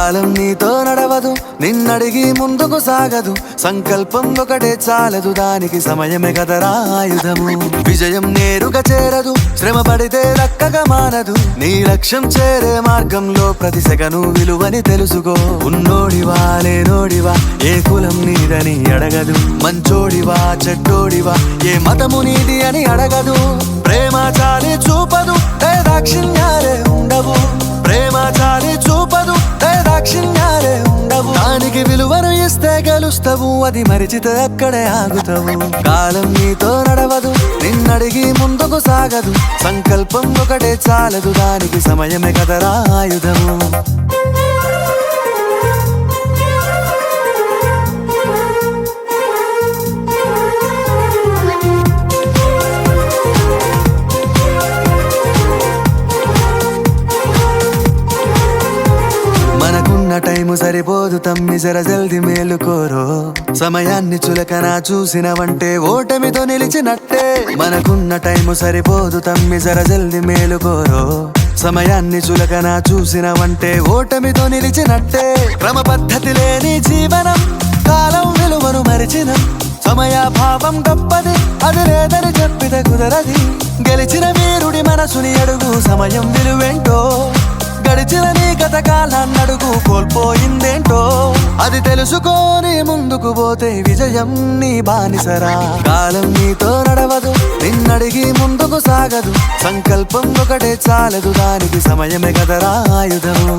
కాలం నీతో నడవదు, నిన్నడిగి ముందుకు సాగదు. సంకల్పం ఒకటే చాలదు, దానికి సమయమే కదరా ఆయుధము. విజయం నేరుగా చేరదు, శ్రమ పడితే దక్కగా మానదు. నీ లక్ష్యం చేరే మార్గంలో ప్రతి సెకను విలువని తెలుసుకో. ఉన్నోడివా లేనోడివా, ఏ కులం నీదని అడగదు. మంచోడివా చెడ్డోడివా, ఏ మతము నీది అని అడగదు. ప్రేమ చాలి చూపదు, దాక్షిణ్యాలే ఉండవు. ప్రేమ చాలి చూపదు, దాక్షిణ్యాలే ఉండవు. దానికి విలువను ఇస్తే గెలుస్తావు, అది మరిచితే అక్కడే ఆగుతావు. కాలం నీతో నడవదు, నిన్నడిగి ముందుకు సాగదు. సంకల్పం ఒకటే చాలదు, దానికి సమయమే కదరా ఆయుధము. మనకున్న టైము సరిపోదు తమ్మి, జర జల్ది మేలుకోరో. సమయాన్ని చులకన చూసినవంటే ఓటమితో నిలిచినట్టే. మనకున్న టైము సరిపోదు తమ్మి, జర జల్ది మేలుకోరో. సమయాన్ని చులకన చూసినవంటే ఓటమితో నిలిచినట్టే. క్రమ పద్ధతి లేని జీవనం, కాలం విలువను మరిచిన. సమయాభావం గొప్పది, అది లేదని చెప్పితే కుదరది. గెలిచిన వీరుడి మనసుని అడుగు, సమయం విలువేంటో. గడిచిన నీ గత కాలాన్నడుగు, కోల్పోయిందేంటో. అది తెలుసుకొని ముందుకు పోతే విజయం నీ బానిసరా. కాలం నీతో నడవదు, నిన్నడిగి ముందుకు సాగదు. సంకల్పం ఒకటే చాలదు, దానికి సమయమే కదరా ఆయుధము.